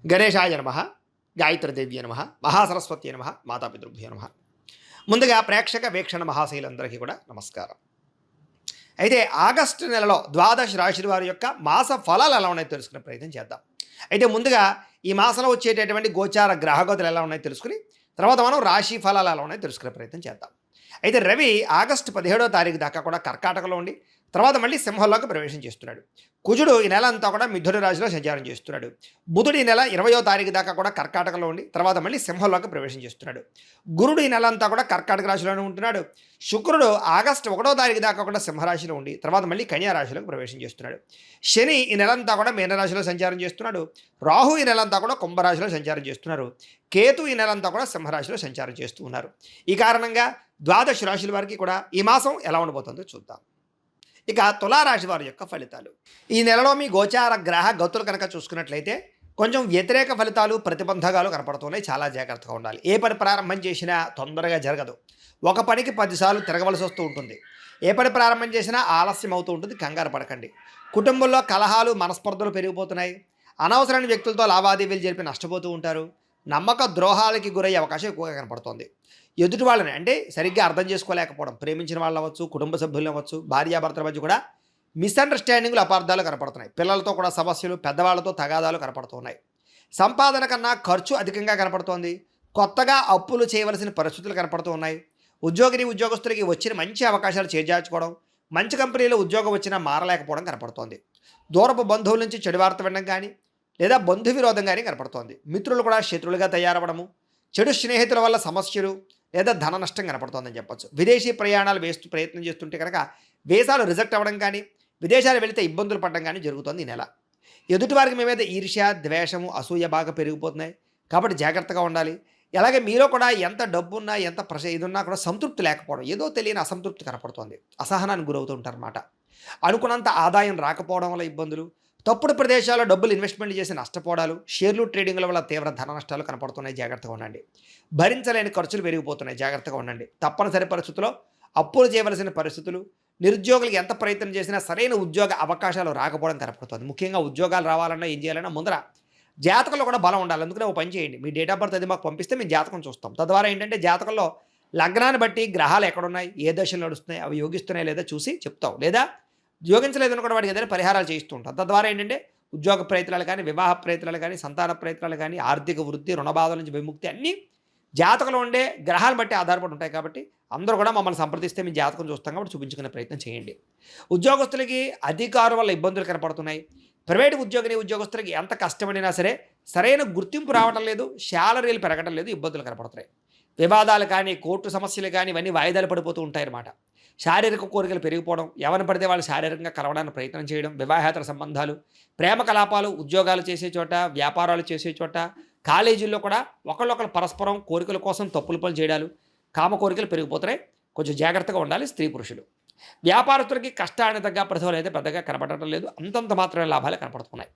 గణేశాయ నమ, గాయత్రీదేవ్య నమ, మహాసరస్వతి నమ, మాతాపితృభ్యో నమ. ముందుగా ప్రేక్షక వీక్షణ మహాశైలందరికీ కూడా నమస్కారం. అయితే ఆగస్టు నెలలో ద్వాదశ రాశి వారి యొక్క మాస ఫలాలు ఎలా ఉన్నాయో తెలుసుకునే ప్రయత్నం చేద్దాం. అయితే ముందుగా ఈ మాసంలో వచ్చేటటువంటి గోచార గ్రహగతులు ఎలా ఉన్నాయో తెలుసుకుని తర్వాత మనం రాశి ఫలాలు ఎలా ఉన్నాయో తెలుసుకునే ప్రయత్నం చేద్దాం. అయితే రవి ఆగస్టు 17వ తారీఖు దాకా కూడా కర్కాటకలో ఉండి తర్వాత మళ్ళీ సింహంలోకి ప్రవేశం చేస్తున్నాడు. కుజుడు ఈ నెల అంతా కూడా మిథున రాశిలో సంచారం చేస్తున్నాడు. బుధుడు ఈ నెల 20వ తారీఖు దాకా కూడా కర్కాటకలో ఉండి తర్వాత మళ్ళీ సింహంలోకి ప్రవేశం చేస్తున్నాడు. గురుడు ఈ నెల అంతా కూడా కర్కాటక రాశిలోనే ఉంటున్నాడు. శుక్రుడు ఆగస్టు 1వ తారీఖు దాకా కూడా సింహరాశిలో ఉండి తర్వాత మళ్ళీ కన్యా రాశిలోకి ప్రవేశం చేస్తున్నాడు. శని ఈ నెలంతా కూడా మీనరాశిలో సంచారం చేస్తున్నాడు. రాహు ఈ నెలంతా కూడా కుంభరాశిలో సంచారం చేస్తున్నారు. కేతు ఈ నెలంతా కూడా సింహరాశిలో సంచారం చేస్తూ ఉన్నారు. ఈ కారణంగా ద్వాదశ రాశుల వారికి కూడా ఈ మాసం ఎలా ఉండబోతుందో చూద్దాం. ఇక తులారాశి వారి యొక్క ఫలితాలు. ఈ నెలలో మీ గోచార గ్రహ గతులు కనుక చూసుకున్నట్లయితే కొంచెం వ్యతిరేక ఫలితాలు ప్రతిబంధకాలు కనపడుతున్నాయి. చాలా జాగ్రత్తగా ఉండాలి. ఏ పని ప్రారంభం చేసినా తొందరగా జరగదు. ఒక పనికి 10 సార్లు తిరగవలసి వస్తూ ఉంటుంది. ఏ పని ప్రారంభం చేసినా ఆలస్యం అవుతూ ఉంటుంది. కంగారు పడకండి. కుటుంబంలో కలహాలు మనస్పర్ధలు పెరిగిపోతున్నాయి. అనవసరమైన వ్యక్తులతో లావాదేవీలు జరిపి నష్టపోతూ ఉంటారు. నమ్మక ద్రోహాలకి గురయ్యే అవకాశం ఎక్కువగా కనపడుతోంది. ఎదుటి వాళ్ళని అంటే సరిగ్గా అర్థం చేసుకోలేకపోవడం, ప్రేమించిన వాళ్ళు అవ్వచ్చు, కుటుంబ సభ్యులు అవ్వచ్చు, భార్యాభర్తల మధ్య కూడా మిస్అండర్స్టాండింగ్లు అపార్థాలు కనపడుతున్నాయి. పిల్లలతో కూడా సమస్యలు, పెద్దవాళ్ళతో తగాదాలు కనపడుతున్నాయి. సంపాదన కన్నా ఖర్చు అధికంగా కనపడుతోంది. కొత్తగా అప్పులు చేయవలసిన పరిస్థితులు కనపడుతూ ఉన్నాయి. ఉద్యోగస్తులకి వచ్చిన మంచి అవకాశాలు చేజార్చుకోవడం, మంచి కంపెనీలో ఉద్యోగం వచ్చినా మారలేకపోవడం కనపడుతోంది. దూరపు బంధువుల నుంచి చెడు వార్త వినడం కానీ లేదా బంధు విరోధం కానీ కనపడుతోంది. మిత్రులు కూడా శత్రువులుగా తయారవడము, చెడు స్నేహితుల వల్ల సమస్యలు లేదా ధన నష్టం కనపడుతోందని చెప్పొచ్చు. విదేశీ ప్రయాణాలు ప్రయత్నం చేస్తుంటే కనుక వీసాలు రిజెక్ట్ అవ్వడం కానీ విదేశాలు వెళితే ఇబ్బందులు పడడం కానీ జరుగుతుంది ఈ నెల. ఎదుటివారికి మీ మీద ఈర్ష్య, ద్వేషము, అసూయ బాగా పెరిగిపోతున్నాయి. కాబట్టి జాగ్రత్తగా ఉండాలి. అలాగే మీలో కూడా ఎంత డబ్బున్నా ఎంత ఇదున్నా కూడా సంతృప్తి లేకపోవడం, ఏదో తెలియని అసంతృప్తి కనపడుతోంది. అసహనానికి గురవుతూ ఉంటారన్నమాట. అనుకున్నంత ఆదాయం రాకపోవడం వల్ల ఇబ్బందులు, తప్పుడు ప్రదేశాల్లో డబ్బులు ఇన్వెస్ట్మెంట్ చేసి నష్టపోవడాలు, షేర్లు ట్రేడింగ్ల వల్ల తీవ్ర ధన నష్టాలు కనపడుతున్నాయి. జాగ్రత్తగా ఉండండి. భరించలేని ఖర్చులు పెరిగిపోతున్నాయి. జాగ్రత్తగా ఉండండి. తప్పనిసరి పరిస్థితుల్లో అప్పులు చేయవలసిన పరిస్థితులు, నిరుద్యోగులకు ఎంత ప్రయత్నం చేసినా సరైన ఉద్యోగ అవకాశాలు రాకపోవడం కనపడుతుంది. ముఖ్యంగా ఉద్యోగాలు రావాలన్నా ఏం చేయాలన్నా ముందర జాతకంలో కూడా బలం ఉండాలి. అందుకనే ఒక పని చేయండి. మీ డేట్ ఆఫ్ బర్త్ అది మాకు పంపిస్తే మేము జాతకం చూస్తాం. తద్వారా ఏంటంటే జాతకంలో లగ్నాన్ని బట్టి గ్రహాలు ఎక్కడున్నాయి, ఏ దశలు నడుస్తున్నాయి, అవి యోగిస్తున్నాయి లేదా చూసి చెప్తాం. లేదా యోగించలేదని కూడా వాటికి ఏదైనా పరిహారాలు చేయిస్తూ ఉంటాం. తద్వారా ఏంటంటే ఉద్యోగ ప్రయత్నాలు కానీ, వివాహ ప్రయత్నాలు కానీ, సంతాన ప్రయత్నాలు కానీ, ఆర్థిక వృద్ధి, రుణబాధల నుంచి విముక్తి అన్నీ జాతకంలో ఉండే గ్రహాలను బట్టి ఆధారపడి ఉంటాయి. కాబట్టి అందరూ కూడా మమ్మల్ని సంప్రదిస్తే మేము జాతకం చూస్తాం కాబట్టి చూపించుకునే ప్రయత్నం చేయండి. ఉద్యోగస్తులకి అధికారుల వల్ల ఇబ్బందులు కనపడుతున్నాయి. ప్రైవేటు ఉద్యోగస్తులకి ఎంత కష్టపడినా సరే సరైన గుర్తింపు రావడం లేదు, శాలరీలు పెరగడం లేదు, ఇబ్బందులు కనపడుతున్నాయి. వివాదాలు కానీ, కోర్టు సమస్యలు కానీ ఇవన్నీ వాయిదాలు పడిపోతూ ఉంటాయన్నమాట. శారీరక కోరికలు పెరిగిపోవడం, ఎవరిని పడితే వాళ్ళు శారీరకంగా కలవడానికి ప్రయత్నం చేయడం, వివాహేతర సంబంధాలు, ప్రేమ కలాపాలు, ఉద్యోగాలు చేసే చోట, వ్యాపారాలు చేసే చోట, కాలేజీల్లో కూడా ఒకళ్ళొకరు పరస్పరం కోరికల కోసం తప్పులు పనులు చేయడాలు, కామ కోరికలు పెరిగిపోతున్నాయి. కొంచెం జాగ్రత్తగా ఉండాలి స్త్రీ పురుషులు. వ్యాపారస్తులకి కష్టానికి తగ్గ ప్రతిఫలం అయితే పెద్దగా కనపడటం లేదు. అంతంత మాత్రమే లాభాలు కనపడుతున్నాయి.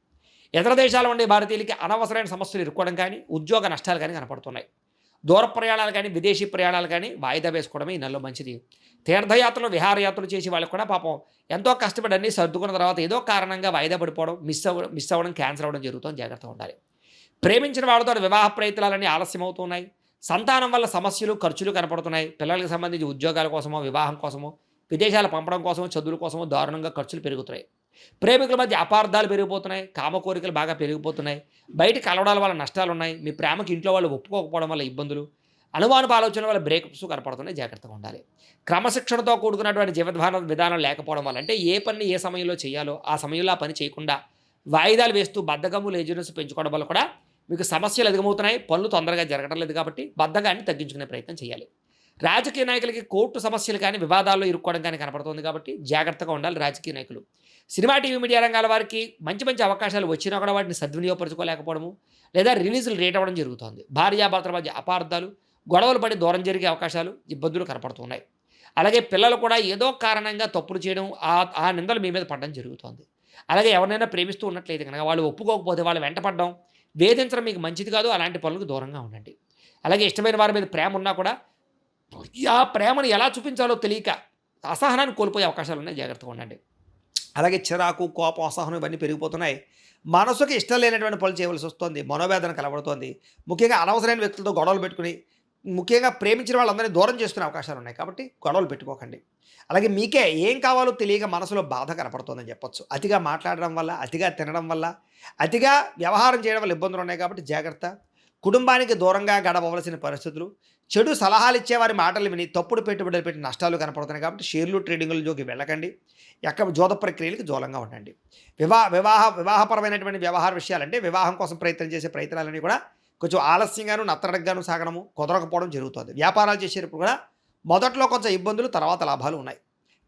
ఇతర దేశాల ఉండే భారతీయులకి అనవసరమైన సమస్యలు ఇరుక్కోవడం కానీ, ఉద్యోగ నష్టాలు కానీ కనపడుతున్నాయి. దూర ప్రయాణాలు కానీ, విదేశీ ప్రయాణాలు కానీ వాయిదా వేసుకోవడమే ఈ నెలలో మంచిది. తీర్థయాత్రలు, విహారయాత్రలు చేసి వాళ్ళకి కూడా పాపం ఎంతో కష్టపడి అన్నీ సర్దుకున్న తర్వాత ఏదో కారణంగా వాయిదా పడిపోవడం, మిస్ అవ్వడం, క్యాన్సర్ అవ్వడం జరుగుతుంది. జాగ్రత్తగా ఉండాలి. ప్రేమించిన వాళ్ళతో వివాహ ప్రయత్నాలన్నీ ఆలస్యం అవుతున్నాయి. సంతానం వల్ల సమస్యలు, ఖర్చులు కనపడుతున్నాయి. పిల్లలకు సంబంధించి ఉద్యోగాల కోసమో, వివాహం కోసమో, విదేశాలు పంపడం కోసమో, చదువుల కోసమో దారుణంగా ఖర్చులు పెరుగుతున్నాయి. ప్రేమికుల మధ్య అపార్థాలు పెరిగిపోతున్నాయి. కామ కోరికలు బాగా పెరిగిపోతున్నాయి. బయట కలవడాల వల్ల నష్టాలు ఉన్నాయి. మీ ప్రేమకి ఇంట్లో వాళ్ళు ఒప్పుకోకపోవడం వల్ల ఇబ్బందులు, అనుమానపు ఆలోచన వల్ల బ్రేకప్స్ కనపడుతున్నాయి. జాగ్రత్తగా ఉండాలి. క్రమశిక్షణతో కూడుకున్నటువంటి జీవన విధానం లేకపోవడం వల్ల అంటే ఏ పని ఏ సమయంలో చేయాలో ఆ సమయంలో ఆ పని చేయకుండా వాయిదాలు వేస్తూ బద్ధకము, లేజినెస్ పెంచుకోవడం వల్ల కూడా మీకు సమస్యలు అధికమవుతున్నాయి. పనులు తొందరగా జరగడం లేదు. కాబట్టి బద్ధకాన్ని తగ్గించుకునే ప్రయత్నం చేయాలి. రాజకీయ నాయకులకి కోర్టు సమస్యలు కానీ, వివాదాల్లో ఇరుక్కోవడం కానీ కనపడుతుంది. కాబట్టి జాగ్రత్తగా ఉండాలి రాజకీయ నాయకులు. సినిమా, టీవీ, మీడియా రంగాల వారికి మంచి మంచి అవకాశాలు వచ్చినా కూడా వాటిని సద్వినియోగపరచుకోలేకపోవడము లేదా రిలీజులు రేట్ అవ్వడం జరుగుతుంది. భార్యాభర్తల మధ్య అపార్థాలు, గొడవలు పడి దూరం జరిగే అవకాశాలు, ఇబ్బందులు కనపడుతున్నాయి. అలాగే పిల్లలు కూడా ఏదో కారణంగా తప్పులు చేయడం, ఆ నిందలు మీ మీద పడడం జరుగుతుంది. అలాగే ఎవరినైనా ప్రేమిస్తూ ఉన్నట్లయితే కనుక వాళ్ళు ఒప్పుకోకపోతే వాళ్ళు వెంటపడడం, వేధించడం మీకు మంచిది కాదు. అలాంటి పనులకు దూరంగా ఉండండి. అలాగే ఇష్టమైన వారి మీద ప్రేమ ఉన్నా కూడా ఆ ప్రేమను ఎలా చూపించాలో తెలియక అసహనాన్ని కోల్పోయే అవకాశాలు ఉన్నాయి. జాగ్రత్తగా ఉండండి. అలాగే చిరాకు, కోపం, అసహనం ఇవన్నీ పెరిగిపోతున్నాయి. మనసుకి ఇష్టం లేనటువంటి పనులు చేయవలసి వస్తుంది, మనోవేదన కలబడుతోంది. ముఖ్యంగా అనవసరమైన వ్యక్తులతో గొడవలు పెట్టుకుని, ముఖ్యంగా ప్రేమించిన వాళ్ళందరినీ దూరం చేసుకునే అవకాశాలు ఉన్నాయి. కాబట్టి గొడవలు పెట్టుకోకండి. అలాగే మీకే ఏం కావాలో తెలియక మనసులో బాధ కనపడుతోందని చెప్పొచ్చు. అతిగా మాట్లాడడం వల్ల, అతిగా తినడం వల్ల, అతిగా వ్యవహారం చేయడం వల్ల ఇబ్బందులు ఉన్నాయి కాబట్టి జాగ్రత్త. కుటుంబానికి దూరంగా గడపవలసిన పరిస్థితులు, చెడు సలహాలు ఇచ్చేవారి మాటలు విని తప్పుడు పెట్టుబడులు పెట్టి నష్టాలు కనపడుతున్నాయి కాబట్టి షేర్లు ట్రేడింగులలోకి వెళ్ళకండి. జోద ప్రక్రియలకు దూరంగా ఉండండి. వివాహపరమైనటువంటి వ్యవహార విషయాలంటే వివాహం కోసం ప్రయత్నం చేసే ప్రయత్నాలన్నీ కూడా కొంచెం ఆలస్యంగాను నత్తనడగ్గాను సాగడము, కుదరకపోవడం జరుగుతుంది. వ్యాపారాలు చేసేటప్పుడు కూడా మొదట్లో కొంచెం ఇబ్బందులు, తర్వాత లాభాలు ఉన్నాయి.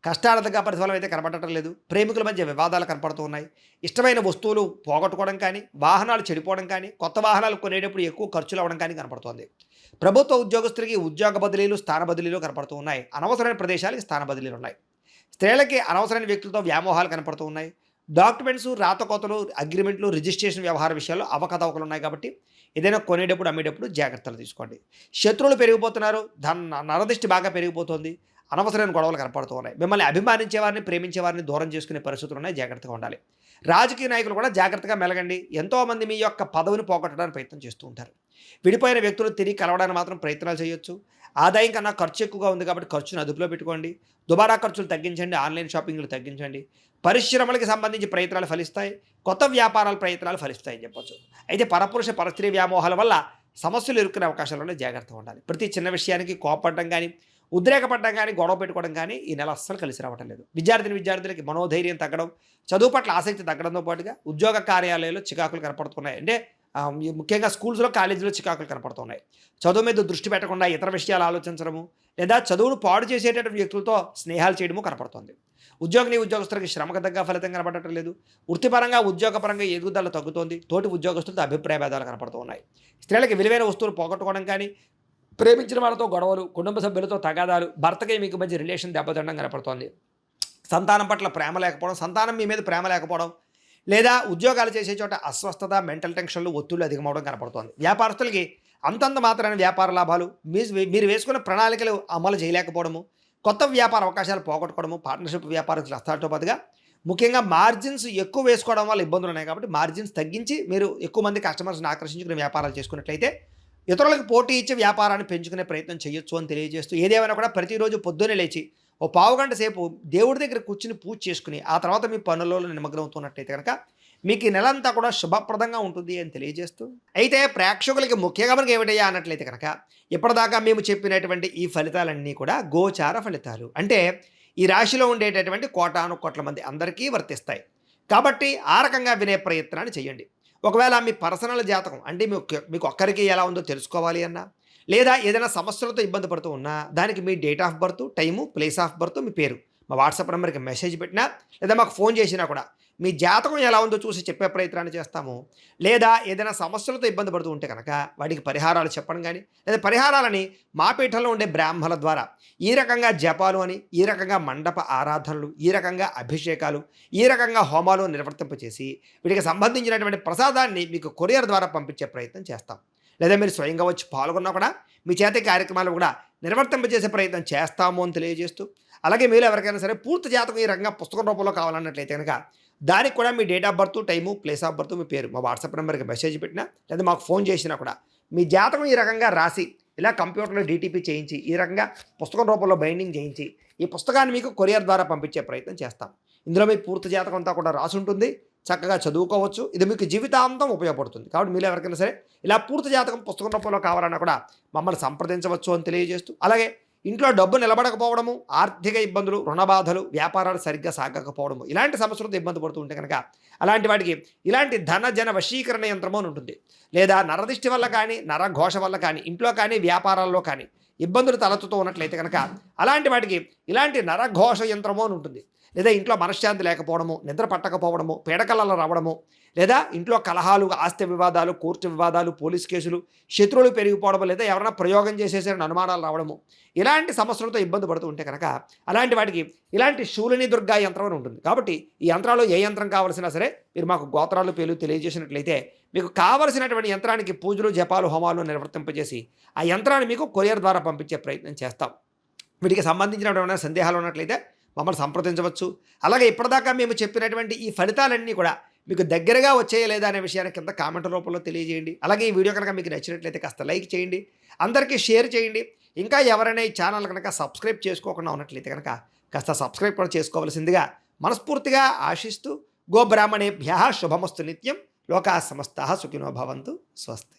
కష్టార్థంగా ప్రతిఫలం అయితే కనపడటం లేదు. ప్రేమికుల మధ్య వివాదాలు కనపడుతూ ఉన్నాయి. ఇష్టమైన వస్తువులు పోగొట్టుకోవడం కానీ, వాహనాలు చెడిపోవడం కానీ, కొత్త వాహనాలు కొనేటప్పుడు ఎక్కువ ఖర్చులు అవ్వడం కానీ కనపడుతోంది. ప్రభుత్వ ఉద్యోగస్తులకి ఉద్యోగ బదిలీలు, స్థాన బదిలీలు కనపడుతూ ఉన్నాయి. అనవసరమైన ప్రదేశాలకి స్థాన బదిలీలు ఉన్నాయి. స్త్రీలకి అనవసరమైన వ్యక్తులతో వ్యామోహాలు కనపడుతూ ఉన్నాయి. డాక్యుమెంట్స్, రాతకోతలు, అగ్రిమెంట్లు, రిజిస్ట్రేషన్ వ్యవహార విషయాల్లో అవకతవకలు ఉన్నాయి కాబట్టి ఏదైనా కొనేటప్పుడు, అమ్మేటప్పుడు జాగ్రత్తలు తీసుకోండి. శత్రువులు పెరిగిపోతున్నారు. నరదిష్టి బాగా పెరిగిపోతుంది. అనవసరమైన గొడవలు కనపడుతూ ఉన్నాయి. మిమ్మల్ని అభిమానించే వారిని, ప్రేమించే వారిని దూరం చేసుకునే పరిస్థితులు ఉన్నాయి. జాగ్రత్తగా ఉండాలి. రాజకీయ నాయకులు కూడా జాగ్రత్తగా మెలగండి. ఎంతోమంది మీ యొక్క పదవిని పోగొట్టడానికి ప్రయత్నం చేస్తూ ఉంటారు. విడిపోయిన వ్యక్తులు తిరిగి కలవడానికి మాత్రం ప్రయత్నాలు చేయొచ్చు. ఆదాయం కన్నా ఖర్చు ఎక్కువగా ఉంది కాబట్టి ఖర్చును అదుపులో పెట్టుకోండి. దుబారా ఖర్చులు తగ్గించండి. ఆన్లైన్ షాపింగ్లు తగ్గించండి. పరిశ్రమలకు సంబంధించి ప్రయత్నాలు ఫలిస్తాయి. కొత్త వ్యాపారాల ప్రయత్నాలు ఫలిస్తాయని చెప్పొచ్చు. అయితే పరపురుష పరస్త్రీ వ్యామోహాల వల్ల సమస్యలు ఎదుర్కొనే అవకాశాలలో జాగ్రత్తగా ఉండాలి. ప్రతి చిన్న విషయానికి కోపపడడం కానీ, ఉద్రేకపడడం కానీ, గొడవ పెట్టుకోవడం కానీ ఈ నెల అస్సలు కలిసి రావటం లేదు. విద్యార్థులకి మనోధైర్యం తగ్గడం, చదువు పట్ల ఆసక్తి తగ్గడంతో పాటుగా ఉద్యోగ కార్యాలయాల్లో చికాకులు కనపడుతున్నాయి. అంటే ముఖ్యంగా స్కూల్స్లో, కాలేజీలో చికాకులు కనపడుతున్నాయి. చదువు మీద దృష్టి పెట్టకుండా ఇతర విషయాలు ఆలోచించడము, లేదా చదువును పాడు చేసేటటువంటి వ్యక్తులతో స్నేహాలు చేయడము కనపడుతుంది. ఉద్యోగస్తులకి శ్రమకు తగ్గ ఫలితం కనపడటం లేదు. వృత్తిపరంగా, ఉద్యోగపరంగా ఎదుగుదల తగ్గుతోంది. తోటి ఉద్యోగస్తులతో అభిప్రాయ భేదాలు కనపడుతూ ఉన్నాయి. స్త్రీలకి విలువైన వస్తువులు పోగొట్టుకోవడం కానీ, ప్రేమించిన వాళ్ళతో గొడవలు, కుటుంబ సభ్యులతో తగాదాలు, భర్తకి మీకు మధ్య రిలేషన్ దెబ్బతినడం కనపడుతోంది. సంతానం పట్ల ప్రేమ లేకపోవడం, సంతానం మీ మీద ప్రేమ లేకపోవడం, లేదా ఉద్యోగాలు చేసే చోట అస్వస్థత, మెంటల్ టెన్షన్లు, ఒత్తిళ్లు అధికమవడం కనపడుతోంది. వ్యాపారస్తులకి అంతంత మాత్రమైన వ్యాపార లాభాలు, మీరు వేసుకున్న ప్రణాళికలు అమలు చేయలేకపోవడము, కొత్త వ్యాపార అవకాశాలు పోగొట్టుకోవడము, పార్ట్నర్షిప్ వ్యాపారస్తులు వస్తారతో పాటుగా ముఖ్యంగా మార్జిన్స్ ఎక్కువ వేసుకోవడం వల్ల ఇబ్బందులు ఉన్నాయి. కాబట్టి మార్జిన్స్ తగ్గించి మీరు ఎక్కువ మంది కస్టమర్స్ని ఆకర్షించుకునే వ్యాపారాలు చేసుకున్నట్లయితే ఇతరులకు పోటీ ఇచ్చి వ్యాపారాన్ని పెంచుకునే ప్రయత్నం చేయొచ్చు అని తెలియజేస్తూ, ఏదేమైనా కూడా ప్రతిరోజు పొద్దున్నే లేచి ఓ పావుగంట సేపు దేవుడి దగ్గర కూర్చుని పూజ చేసుకుని ఆ తర్వాత మీ పనులలో నిమగ్నమవుతున్నట్టయితే కనుక మీకు ఈ నెలంతా కూడా శుభప్రదంగా ఉంటుంది అని తెలియజేస్తూ, అయితే ప్రేక్షకులకి ముఖ్యంగా మనకి ఏమిటయ్యా అన్నట్లయితే కనుక ఇప్పటిదాకా మేము చెప్పినటువంటి ఈ ఫలితాలన్నీ కూడా గోచార ఫలితాలు. అంటే ఈ రాశిలో ఉండేటటువంటి కోటాను కోట్ల మంది అందరికీ వర్తిస్తాయి. కాబట్టి ఆ రకంగా వినే ప్రయత్నాన్ని చేయండి. ఒకవేళ మీ పర్సనల్ జాతకం అంటే మీకు ఒక్కరికి ఎలా ఉందో తెలుసుకోవాలి అన్నా, లేదా ఏదైనా సమస్యలతో ఇబ్బంది పడుతూ ఉన్నా దానికి మీ date of birth, time, place of birth, మీ పేరు మా వాట్సాప్ నెంబర్కి మెసేజ్ పెట్టినా, లేదా మాకు ఫోన్ చేసినా కూడా మీ జాతకం ఎలా ఉందో చూసి చెప్పే ప్రయత్నాన్ని చేస్తాము. లేదా ఏదైనా సమస్యలతో ఇబ్బంది పడుతూ ఉంటే కనుక వాటికి పరిహారాలు చెప్పడం కానీ, లేదా పరిహారాలని మా పీఠంలో ఉండే బ్రాహ్మణుల ద్వారా ఈ రకంగా జపాలు అని, ఈ రకంగా మండప ఆరాధనలు, ఈ రకంగా అభిషేకాలు, ఈ రకంగా హోమాలు నిర్వర్తింపచేసి వీటికి సంబంధించినటువంటి ప్రసాదాన్ని మీకు కొరియర్ ద్వారా పంపించే ప్రయత్నం చేస్తాం. లేదా మీరు స్వయంగా వచ్చి పాల్గొన్నా కూడా మీ చేతి కార్యక్రమాలు కూడా నిర్వర్తింపజేసే ప్రయత్నం చేస్తాము అని తెలియజేస్తూ, అలాగే మీరు ఎవరికైనా సరే పూర్తి జాతకం ఈ రకంగా పుస్తకం రూపంలో కావాలన్నట్లయితే కనుక దానికి కూడా మీ date of birth, time, place of birth, మీ పేరు మా వాట్సాప్ నెంబర్కి మెసేజ్ పెట్టినా, లేదా మాకు ఫోన్ చేసినా కూడా మీ జాతకం ఈ రకంగా రాసి ఇలా కంప్యూటర్లో డీటీపీ చేయించి ఈ రకంగా పుస్తకం రూపంలో బైండింగ్ చేయించి ఈ పుస్తకాన్ని మీకు కొరియర్ ద్వారా పంపించే ప్రయత్నం చేస్తాం. ఇందులో మీ పూర్తి జాతకం అంతా కూడా రాసి ఉంటుంది. చక్కగా చదువుకోవచ్చు. ఇది మీకు జీవితాంతం ఉపయోగపడుతుంది. కాబట్టి మీరు ఎవరికైనా సరే ఇలా పూర్తి జాతకం పుస్తకం రూపంలో కావాలన్నా కూడా మమ్మల్ని సంప్రదించవచ్చు అని తెలియజేస్తూ, అలాగే ఇంట్లో డబ్బు నిలబడకపోవడము, ఆర్థిక ఇబ్బందులు, రుణ బాధలు, వ్యాపారాలు సరిగ్గా సాగకపోవడము, ఇలాంటి సమస్యలతో ఇబ్బంది పడుతూ ఉంటే కనుక అలాంటి వాటికి ఇలాంటి ధన వశీకరణ యంత్రము అని ఉంటుంది. లేదా నరదిష్టి వల్ల కానీ, నరఘోష వల్ల కానీ, ఇంట్లో కానీ, వ్యాపారాల్లో కానీ ఇబ్బందులు తలెత్తుతూ ఉన్నట్లయితే కనుక అలాంటి వాటికి ఇలాంటి నరఘోష యంత్రము అని ఉంటుంది. లేదా ఇంట్లో మనశ్శాంతి లేకపోవడము, నిద్ర పట్టకపోవడము, పీడకలలు రావడము, లేదా ఇంట్లో కలహాలు, ఆస్తి వివాదాలు, కోర్టు వివాదాలు, పోలీస్ కేసులు, శత్రువులు పెరిగిపోవడము, లేదా ఎవరైనా ప్రయోగం చేసేసారని అనుమానాలు రావడము, ఇలాంటి సమస్యలతో ఇబ్బంది పడుతూ ఉంటే కనుక అలాంటి వాటికి ఇలాంటి శూలిని దుర్గా యంత్రం అని ఉంటుంది. కాబట్టి ఈ యంత్రాలు ఏ యంత్రం కావాల్సినా సరే మీరు మాకు గోత్రాలు, పేర్లు తెలియజేసినట్లయితే మీకు కావలసినటువంటి యంత్రానికి పూజలు, జపాలు, హోమాలు నిర్వర్తింపజేసి ఆ యంత్రాన్ని మీకు కొరియర్ ద్వారా పంపించే ప్రయత్నం చేస్తాం. వీటికి సంబంధించినటువంటి సందేహాలు ఉన్నట్లయితే మమ్మల్ని సంప్రదించవచ్చు. అలాగే ఇప్పటిదాకా మేము చెప్పినటువంటి ఈ ఫలితాలన్నీ కూడా మీకు దగ్గరగా వచ్చేయా లేదా అనే విషయాన్ని కింద కామెంట్ రూపంలో తెలియజేయండి. అలాగే ఈ వీడియో కనుక మీకు నచ్చినట్లయితే కాస్త లైక్ చేయండి. అందరికీ షేర్ చేయండి. ఇంకా ఎవరైనా ఈ ఛానల్ కనుక సబ్స్క్రైబ్ చేసుకోకుండా ఉన్నట్లయితే కనుక కాస్త సబ్స్క్రైబ్ కూడా చేసుకోవాల్సిందిగా మనస్ఫూర్తిగా ఆశిస్తూ గోబ్రాహ్మణేభ్యः శుభమస్తు నిత్యం. లోకాः సమస్తాः సుఖినో భవంతు. స్వస్తి.